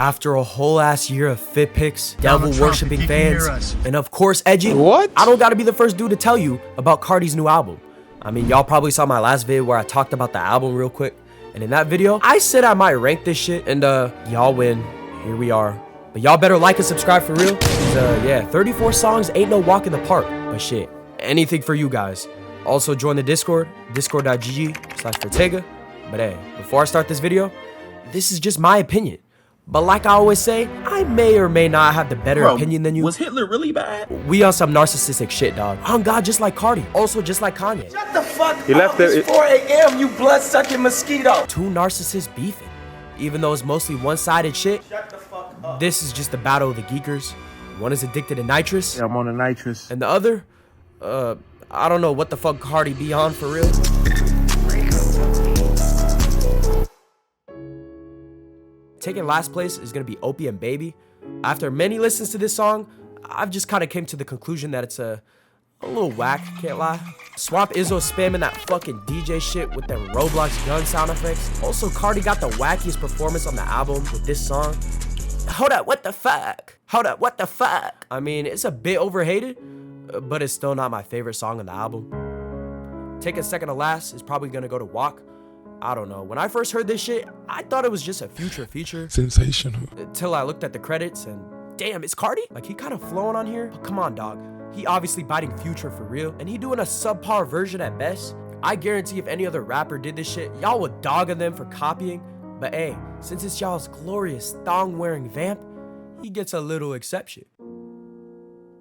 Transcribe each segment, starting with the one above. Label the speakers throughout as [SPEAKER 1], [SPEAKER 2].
[SPEAKER 1] After a whole ass year of fit pics, devil worshipping fans, and of course edgy,
[SPEAKER 2] What?
[SPEAKER 1] I don't gotta be the first dude to tell you about Cardi's new album. I mean, y'all probably saw my last video where I talked about the album real quick. And in that video, I said I might rank this shit, and y'all win. Here we are. But y'all better like and subscribe for real. Yeah, 34 songs ain't no walk in the park. But shit, anything for you guys. Also join the Discord, discord.gg/Fortega. But hey, before I start this video, this is just my opinion. But like I always say, I may or may not have the better opinion than you.
[SPEAKER 3] Was Hitler really bad?
[SPEAKER 1] We on some narcissistic shit, dog. On God, just like Cardi. Also just like Kanye.
[SPEAKER 3] Shut the fuck
[SPEAKER 2] He left
[SPEAKER 3] up.
[SPEAKER 2] there.
[SPEAKER 3] It's 4 a.m. you blood-sucking mosquito.
[SPEAKER 1] Two narcissists beefing. Even though it's mostly one-sided shit,
[SPEAKER 3] Shut the fuck up.
[SPEAKER 1] this is just the battle of the geekers. One is addicted to nitrous,
[SPEAKER 2] Yeah, I'm on the nitrous.
[SPEAKER 1] and the other, I don't know what the fuck Cardi be on for real. Taking last place is gonna be Opium Baby. After many listens to this song, I've just kind of came to the conclusion that it's a little whack, can't lie. Swamp Izzo spamming that fucking DJ shit with them Roblox gun sound effects. Also, Cardi got the wackiest performance on the album with this song. Hold up, what the fuck? Hold up, what the fuck? I mean, it's a bit overhated, but it's still not my favorite song on the album. Taking second to last is probably gonna go to Walk. I don't know. When I first heard this shit, I thought it was just a Future feature.
[SPEAKER 4] Sensational.
[SPEAKER 1] Until I looked at the credits and damn, it's Cardi? Like, he kind of flowing on here. But come on, dog. He obviously biting Future for real. And he doing a subpar version at best. I guarantee if any other rapper did this shit, y'all would dog on them for copying. But hey, since it's y'all's glorious thong-wearing vamp, he gets a little exception.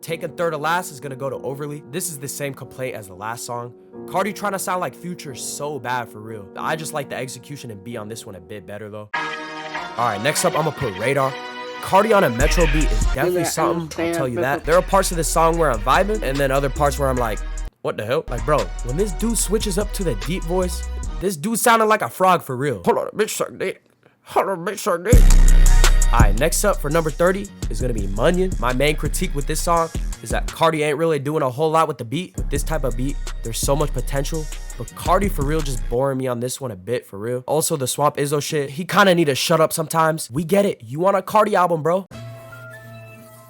[SPEAKER 1] Taking third to last is gonna go to Overly. This is the same complaint as the last song. Cardi trying to sound like Future so bad for real. I just like the execution and beat on this one a bit better though. Alright, next up I'm gonna put Radar. Cardi on a Metro beat is definitely something, I'll tell you that. There are parts of this song where I'm vibing, and then other parts where I'm like, what the hell? Like, bro, when this dude switches up to the deep voice, this dude sounded like a frog for real. Hold on, bitch suck dick. Hold on, bitch suck dick. Alright, next up for number 30 is gonna be Munyon. My main critique with this song is that Cardi ain't really doing a whole lot with the beat. With this type of beat, there's so much potential. But Cardi for real just boring me on this one a bit for real. Also the Swamp Izzo shit, he kinda need to shut up sometimes. We get it, you want a Cardi album, bro.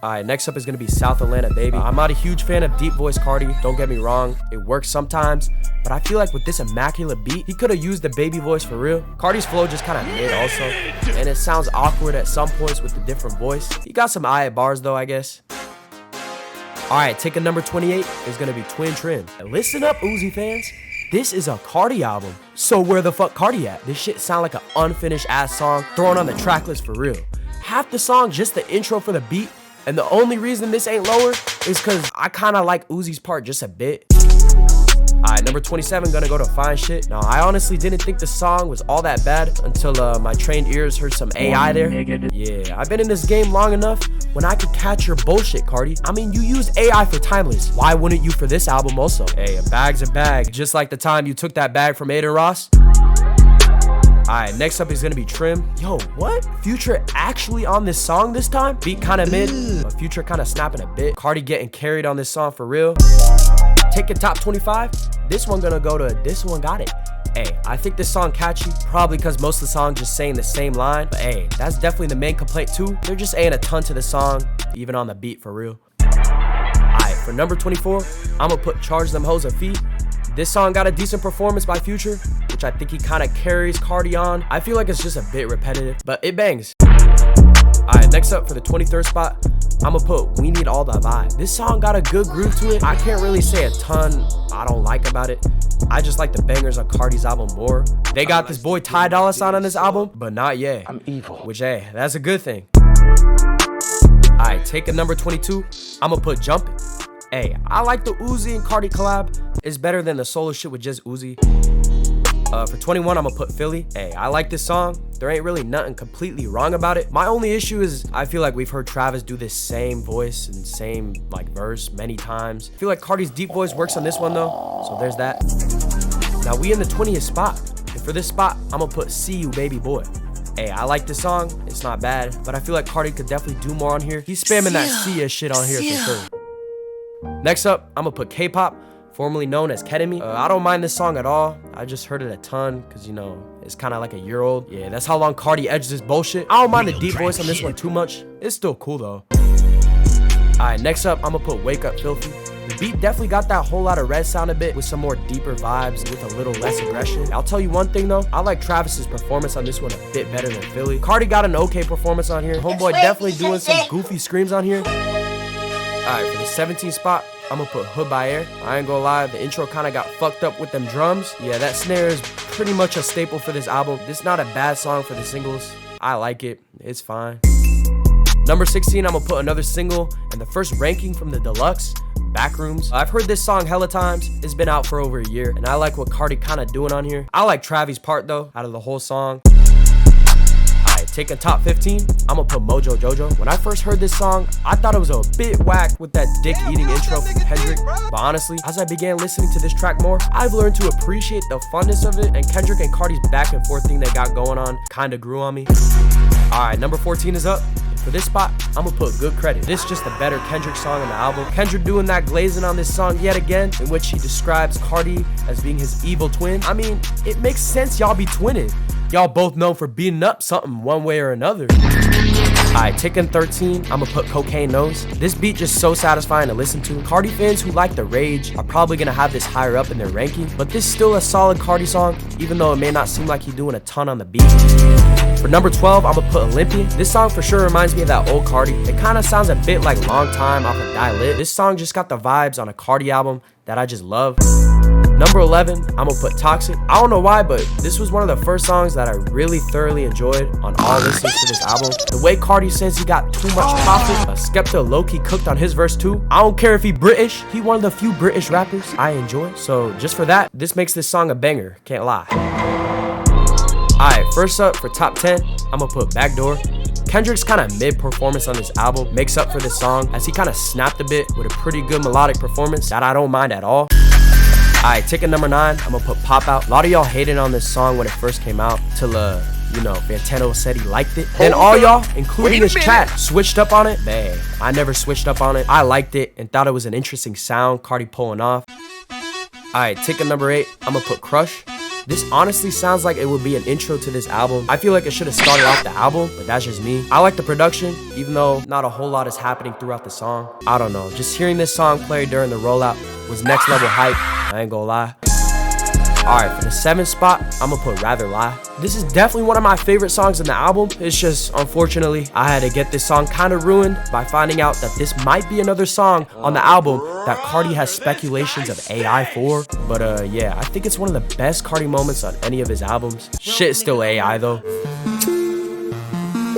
[SPEAKER 1] Alright, next up is gonna be South Atlanta Baby. I'm not a huge fan of deep voice Cardi, don't get me wrong. It works sometimes, but I feel like with this immaculate beat, he could have used the baby voice for real. Cardi's flow just kind of mid also, and it sounds awkward at some points with the different voice. He got some eye bars though, I guess. Alright, taking number 28 is gonna be Twin Trim. And listen up, Uzi fans. This is a Cardi album. So where the fuck Cardi at? This shit sound like an unfinished ass song thrown on the track list for real. Half the song just the intro for the beat, and the only reason this ain't lower is cause I kinda like Uzi's part just a bit. Alright, number 27 gonna go to Fine Shit. Now, I honestly didn't think the song was all that bad until my trained ears heard some AI there. Yeah, I've been in this game long enough when I could catch your bullshit, Cardi. I mean, you use AI for Timeless. Why wouldn't you for this album also? Hey, a bag's a bag. Just like the time you took that bag from Aiden Ross. Alright, next up is gonna be Trim. Yo, what? Future actually on this song this time? Beat kinda mid, but Future kinda snapping a bit. Cardi getting carried on this song for real. Taking top 25, this one gonna go to This One Got It. Hey, I think this song catchy, probably because most of the song just saying the same line, but hey, that's definitely the main complaint too. There just ain't a ton to the song, even on the beat for real. Alright, for number 24, I'ma put Charge Them Hoes a Feet. This song got a decent performance by Future, which I think he kinda carries Cardi on. I feel like it's just a bit repetitive, but it bangs. Alright, next up for the 23rd spot, I'ma put We Need All the Vibe. This song got a good groove to it. I can't really say a ton I don't like about it. I just like the bangers on Cardi's album more. They got this boy Ty Dolla $ign on this album, but not yet.
[SPEAKER 2] I'm evil.
[SPEAKER 1] Which, hey, that's a good thing. Alright, taking number 22, I'ma put Jumpin'. Hey, I like the Uzi and Cardi collab. It's better than the solo shit with just Uzi. For 21, I'ma put Philly. Hey, I like this song. There ain't really nothing completely wrong about it. My only issue is I feel like we've heard Travis do this same voice and same like verse many times. I feel like Cardi's deep voice works on this one though, so there's that. Now we in the 20th spot, and for this spot, I'ma put See You Baby Boy. Hey, I like this song. It's not bad, but I feel like Cardi could definitely do more on here. He's spamming that Sia shit on here for sure. Next up, I'ma put K-pop. formerly known as Ketamine. I don't mind this song at all. I just heard it a ton because, you know, it's kind of like a year old. Yeah, that's how long Cardi edged this bullshit. I don't mind the deep voice on this one too much. It's still cool though. Alright, next up, I'm gonna put Wake Up Filthy. The beat definitely got that whole lot of red sound a bit with some more deeper vibes with a little less aggression. I'll tell you one thing though, I like Travis's performance on this one a bit better than Philly. Cardi got an okay performance on here. Homeboy definitely doing some goofy screams on here. Alright, for the 17th spot, I'm gonna put Hood by Air. I ain't gonna lie, the intro kind of got fucked up with them drums. Yeah, that snare is pretty much a staple for this album. This is not a bad song for the singles. I like it, it's fine. Number 16, I'm gonna put another single and the first ranking from the deluxe, Backrooms. I've heard this song hella times. It's been out for over a year and I like what Cardi kind of doing on here. I like Travis' part though, out of the whole song. Alright, taking top 15, I'm gonna put Mojo Jojo. When I first heard this song, I thought it was a bit whack with that dick-eating intro from Kendrick. But honestly, as I began listening to this track more, I've learned to appreciate the funness of it, and Kendrick and Cardi's back and forth thing they got going on kinda grew on me. Alright, number 14 is up. For this spot, I'm gonna put Good Credit. This is just a better Kendrick song on the album. Kendrick doing that glazing on this song yet again, in which he describes Cardi as being his evil twin. I mean, it makes sense y'all be twinning. Y'all both known for beating up something one way or another. Alright, taking 13, I'm gonna put Cocaine Nose. This beat just so satisfying to listen to. Cardi fans who like the rage are probably gonna have this higher up in their ranking, but this is still a solid Cardi song, even though it may not seem like he's doing a ton on the beat. For number 12, I'm gonna put Olympian. This song for sure reminds me of that old Cardi. It kind of sounds a bit like Long Time off of Die Lit. This song just got the vibes on a Cardi album that I just love. Number 11, I'm gonna put Toxic. I don't know why, but this was one of the first songs that I really thoroughly enjoyed on all listens to this album. The way Cardi says he got too much profit, Skepta low-key cooked on his verse too. I don't care if he British, he one of the few British rappers I enjoy. So just for that, this makes this song a banger, can't lie. Alright, first up for top 10, I'm gonna put Backdoor. Kendrick's kind of mid performance on this album makes up for this song, as he kind of snapped a bit with a pretty good melodic performance that I don't mind at all. Alright, taking number 9, I'm gonna put Pop Out. A lot of y'all hated on this song when it first came out till you know, Fantano said he liked it. Then all y'all, including this chat, switched up on it. Man, I never switched up on it. I liked it and thought it was an interesting sound Cardi pulling off. Alright, taking number 8, I'm gonna put Crush. This honestly sounds like it would be an intro to this album. I feel like it should have started off the album, but that's just me. I like the production, even though not a whole lot is happening throughout the song. I don't know, just hearing this song play during the rollout was next level hype, I ain't gonna lie. Alright, for the 7th spot, I'm gonna put Rather Lie. This is definitely one of my favorite songs in the album. It's just, unfortunately, I had to get this song kind of ruined by finding out that this might be another song on the album that Cardi has speculations of AI for. But yeah, I think it's one of the best Cardi moments on any of his albums. Shit is still AI though.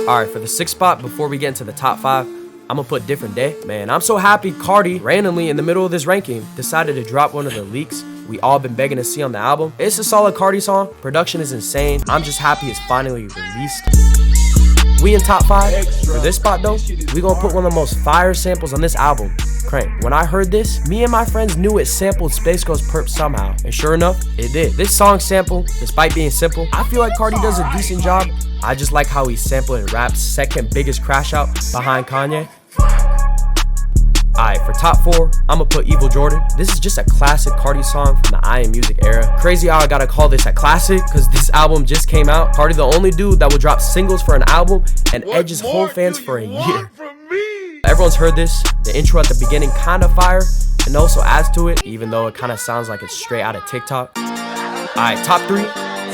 [SPEAKER 1] Alright, for the 6th spot, before we get into the top 5, I'm gonna put Different Day. Man, I'm so happy Cardi, randomly in the middle of this ranking, decided to drop one of the leaks we all been begging to see on the album. It's a solid Cardi song. Production is insane. I'm just happy it's finally released. We in top 5. For this spot though, we gonna put one of the most fire samples on this album, Crank. When I heard this, me and my friends knew it sampled Space Ghost Perp somehow, and sure enough, it did. This song sample, despite being simple, I feel like Cardi does a decent job. I just like how he sampled and rapped second biggest crash out behind Kanye. Alright, for top 4, I'm gonna put Evil Jordan. This is just a classic Cardi song from the I Am Music era. Crazy how I gotta call this a classic, cause this album just came out. Cardi the only dude that will drop singles for an album and edges whole fans for a year. Everyone's heard this. The intro at the beginning kinda fire, and also adds to it, even though it kinda sounds like it's straight out of TikTok. Alright, top 3.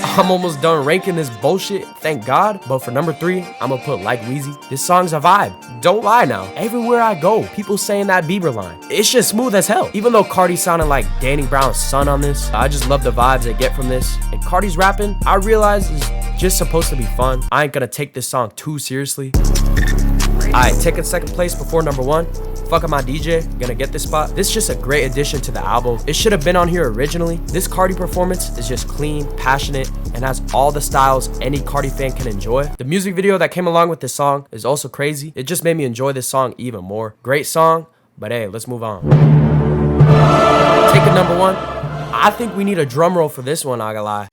[SPEAKER 1] I'm almost done ranking this bullshit, thank God. But for number 3, I'm gonna put Like Weezy. This song's a vibe. Don't lie now. Everywhere I go, people saying that Bieber line. It's just smooth as hell. Even though Cardi sounded like Danny Brown's son on this, I just love the vibes I get from this. And Cardi's rapping, I realize is just supposed to be fun. I ain't gonna take this song too seriously. Alright, taking 2nd place before number 1. Fuck up my DJ, gonna get this spot. This is just a great addition to the album. It should have been on here originally. This Cardi performance is just clean, passionate, and has all the styles any Cardi fan can enjoy. The music video that came along with this song is also crazy. It just made me enjoy this song even more. Great song, but hey, let's move on. Taking number 1, I think we need a drum roll for this one, I gotta lie.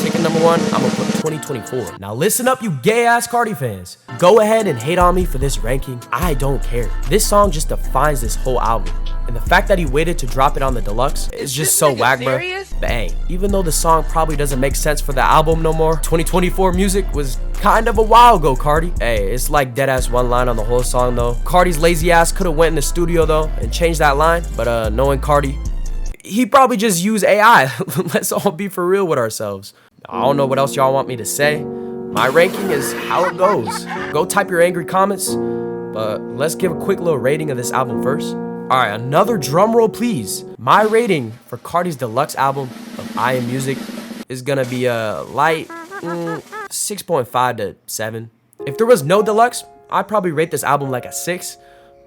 [SPEAKER 1] Taking number 1, I'm gonna put 2024. Now listen up, you gay ass Cardi fans. Go ahead and hate on me for this ranking. I don't care. This song just defines this whole album. And the fact that he waited to drop it on the deluxe is just so whack, bro. Bang. Even though the song probably doesn't make sense for the album no more, 2024 music was kind of a while ago, Cardi. Hey, it's like dead ass one line on the whole song though. Cardi's lazy ass could have went in the studio though and changed that line, but knowing Cardi, he probably just used AI. Let's all be for real with ourselves. I don't know what else y'all want me to say. My ranking is how it goes. Go type your angry comments, but let's give a quick little rating of this album first. Alright, another drum roll please. My rating for Cardi's deluxe album of I Am Music is gonna be a light 6.5 to 7. If there was no deluxe, I'd probably rate this album like a 6.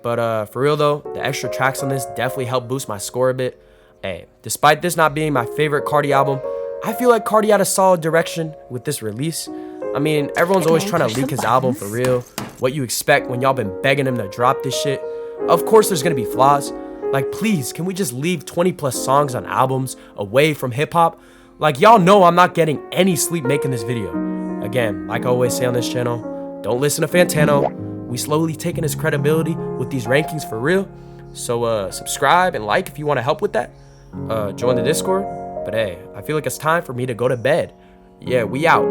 [SPEAKER 1] But for real though, the extra tracks on this definitely helped boost my score a bit. Hey, despite this not being my favorite Cardi album, I feel like Cardi had a solid direction with this release. I mean, everyone's always trying to leak his album for real. What you expect when y'all been begging him to drop this shit. Of course there's gonna be flaws. Like please, can we just leave 20 plus songs on albums away from hip hop? Like y'all know I'm not getting any sleep making this video. Again, like I always say on this channel, don't listen to Fantano. We slowly taking his credibility with these rankings for real. So subscribe and like if you want to help with that. Join the Discord. But hey, I feel like it's time for me to go to bed. Yeah, we out.